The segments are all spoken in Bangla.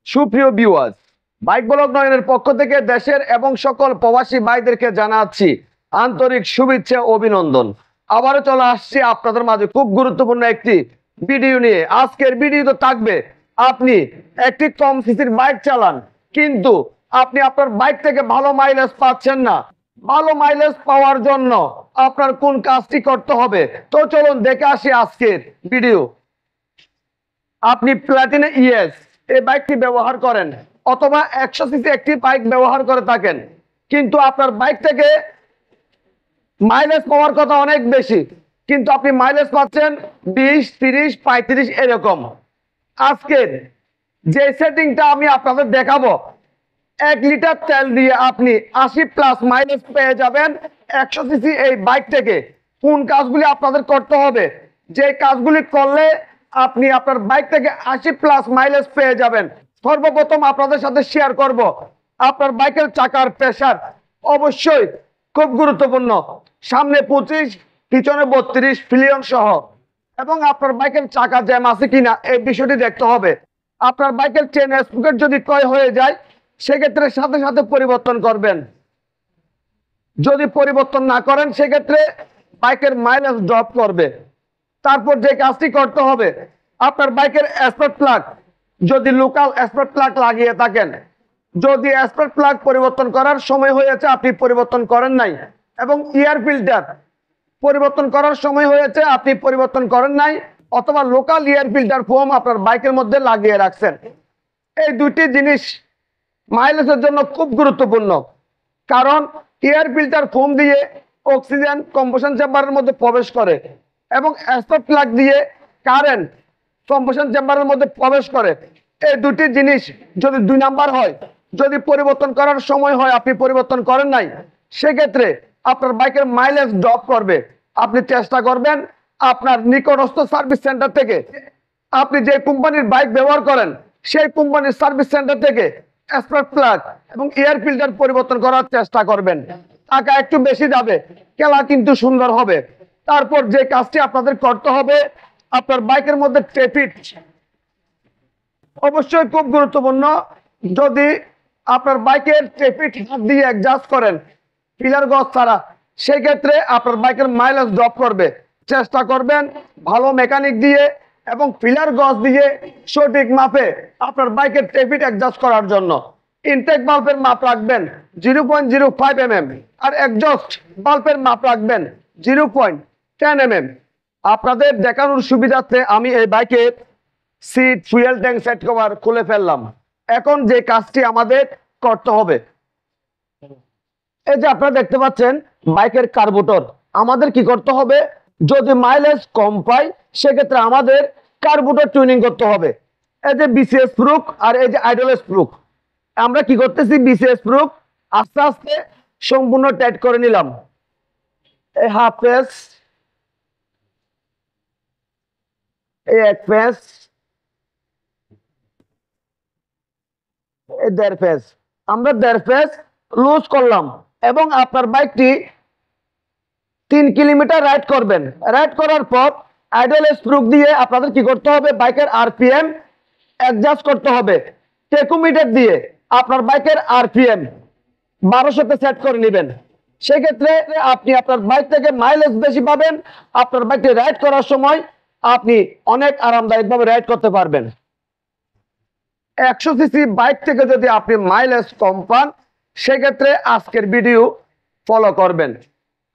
সুপ্রিয় ভিউয়ার্স, বাইক ব্লগ নয়নের পক্ষ থেকে দেশের এবং সকল প্রবাসী ভাইদেরকে জানাচ্ছি আন্তরিক শুভেচ্ছা ও অভিনন্দন। আবারও চলে আসছি আপনাদের মাঝে খুব গুরুত্বপূর্ণ একটি ভিডিও নিয়ে। আজকের ভিডিওতে থাকবে, আপনি একটি কম সিসির বাইক চালান কিন্তু আপনি আপনার বাইক থেকে ভালো মাইলেজ পাচ্ছেন না। ভালো মাইলেজ পাওয়ার জন্য আপনার কোন কাজটি করতে হবে, তো চলুন দেখে আসি আজকের ভিডিও। আপনি প্লাটিনা ইএস এই বাইকটি ব্যবহার করেন অথবা 100 সিসি একটি বাইক ব্যবহার করে থাকেন, কিন্তু আপনার বাইক থেকে মাইলেজ পাওয়ার কথা অনেক বেশি, কিন্তু আপনি মাইলেজ পাচ্ছেন 20, 30, 35 এরকম। আজকের যে সেটিংটা আমি আপনাদের দেখাবো, 1 লিটার তেল দিয়ে আপনি 80+ মাইলেজ পেয়ে যাবেন 100 সিসি এই বাইক থেকে। কোন কাজগুলি আপনাদের করতে হবে, যে কাজগুলি করলে আপনি আপনার বাইক থেকে 80+ মাইলেজ পেয়ে যাবেন। সর্বপ্রথম আপনাদের সাথে শেয়ার করব আপনার বাইকের চাকার প্রেসার। অবশ্যই খুব গুরুত্বপূর্ণ, সামনে 25, পিছনে 32 ফিলিয়ন সহ, এবং আপনার বাইকের চাকা জ্যাম আছে কিনা এই বিষয়টি দেখতে হবে। আপনার বাইকের চেন স্প্রকেট যদি ক্ষয় হয়ে যায় সেক্ষেত্রে সাথে সাথে পরিবর্তন করবেন। যদি পরিবর্তন না করেন সেক্ষেত্রে বাইকের মাইলেজ ড্রপ করবে। তারপর যে কাজটি করতে হবে, আপনার বাইকের স্পার্ক প্লাগ যদি লোকাল স্পার্ক প্লাগ লাগিয়ে থাকেন, যদি স্পার্ক প্লাগ পরিবর্তন করার সময় হয়েছে আপনি পরিবর্তন করেন নাই, এবং এয়ার ফিল্টার পরিবর্তন করার সময় হয়েছে আপনি পরিবর্তন করেন নাই, অথবা লোকাল এয়ার ফিল্টার ফোম আপনার বাইকের মধ্যে লাগিয়ে রাখছেন, এই দুটি জিনিস মাইলেজের জন্য খুব গুরুত্বপূর্ণ। কারণ এয়ার ফিল্টার ফোম দিয়ে অক্সিজেন কম্প্রেশন চেম্বারের মধ্যে প্রবেশ করে, এবং স্পার্ক প্লাগ দিয়ে কারেন্ট কম্প্রেশন চেম্বারের মধ্যে প্রবেশ করে। এই দুটি জিনিস যদি 2 নাম্বার হয়, যদি পরিবর্তন করার সময় হয় আপনি পরিবর্তন করেন নাই, সেক্ষেত্রে আপনার বাইকের মাইলেজ ড্রপ করবে। আপনি চেষ্টা করবেন আপনার নিকটস্থ সার্ভিস সেন্টার থেকে, আপনি যে কোম্পানির বাইক ব্যবহার করেন সেই কোম্পানির সার্ভিস সেন্টার থেকে স্পার্ক প্লাগ এবং এয়ার ফিল্টার পরিবর্তন করার চেষ্টা করবেন। টাকা একটু বেশি যাবে, খেলা কিন্তু সুন্দর হবে। তারপর যে কাজটি আপনাদের করতে হবে, আপনার বাইকের মধ্যে টেপিট অবশ্যই খুব গুরুত্বপূর্ণ। যদি আপনার বাইকের টেপিট হাত দিয়ে অ্যাডজাস্ট করেন পিলার গজ ছাড়া, সেই ক্ষেত্রে আপনার বাইকের মাইলেজ ড্রপ করবে। চেষ্টা করবেন ভালো মেকানিক দিয়ে এবং পিলার গজ দিয়ে সঠিক মাপে আপনার বাইকের টেপিট অ্যাডজাস্ট করার জন্য। ইনটেক বাল্বের মাপ রাখবেন 0.05 mm, আর এক্সজস্ট বাল্বের মাপ রাখবেন 0.10 mm। আপনাদের দেখানোর সুবিধার্থে আমি এই বাইকের seat, fuel tank, seat cover খুলে ফেললাম। এখন যে কাজটি আমাদের করতে হবে, এই যে আপনারা দেখতে পাচ্ছেন বাইকের কার্বোরেটর, আমাদের কি করতে হবে, যদি মাইলেজ কম পাই সেক্ষেত্রে আমাদের কার্বোরেটর টিউনিং করতে হবে। এই যে বিসিএস স্প্রুক আর এই যে আইডল স্প্রুক, আমরা কি করতেছি, বিসিএস স্প্রুক আস্তে আস্তে সম্পূর্ণ টাইট করে নিলাম। এই হাফ পেস, এই 1 পেস, এই 1.5 পেস, আমরা 1.5 পেস লুজ করলাম, এবং আপনার বাইকটি 3 কিলোমিটার রাইড করবেন। রাইড করার পর আইডল স্প্রুক দিয়ে আপনাদের কি করতে হবে, বাইকের আরপিএম অ্যাডজাস্ট করতে হবে। টেকোমিটার দিয়ে আপনার বাইকের আরপিএম 1200-তে সেট করে নেবেন। সেক্ষেত্রে আপনি আপনার বাইক থেকে মাইলেজ বেশি পাবেন। আপনার বাইকটি রাইড করার সময় আপনি অনেক আরামদায়কভাবে রাইড করতে পারবেন। 100 সিসি বাইক থেকে যদি আপনি মাইলেজ কম পান সেক্ষেত্রে আজকের ভিডিও ফলো করবেন,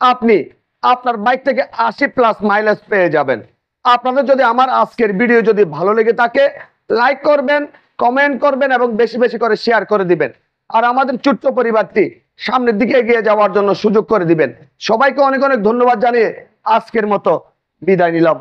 আপনি আপনার বাইক থেকে 80+ মাইলেজ পেয়ে যাবেন। আপনাদের যদি আমার আজকের ভিডিও যদি ভালো লেগে থাকে, লাইক করবেন, কমেন্ট করবেন এবং বেশি বেশি করে শেয়ার করে দিবেন, আর আমাদের ছোট্ট পরিবারটি সামনের দিকে এগিয়ে যাওয়ার জন্য সুযোগ করে দিবেন। সবাইকে অনেক অনেক ধন্যবাদ জানিয়ে আজকের মতো বিদায় নিলাম।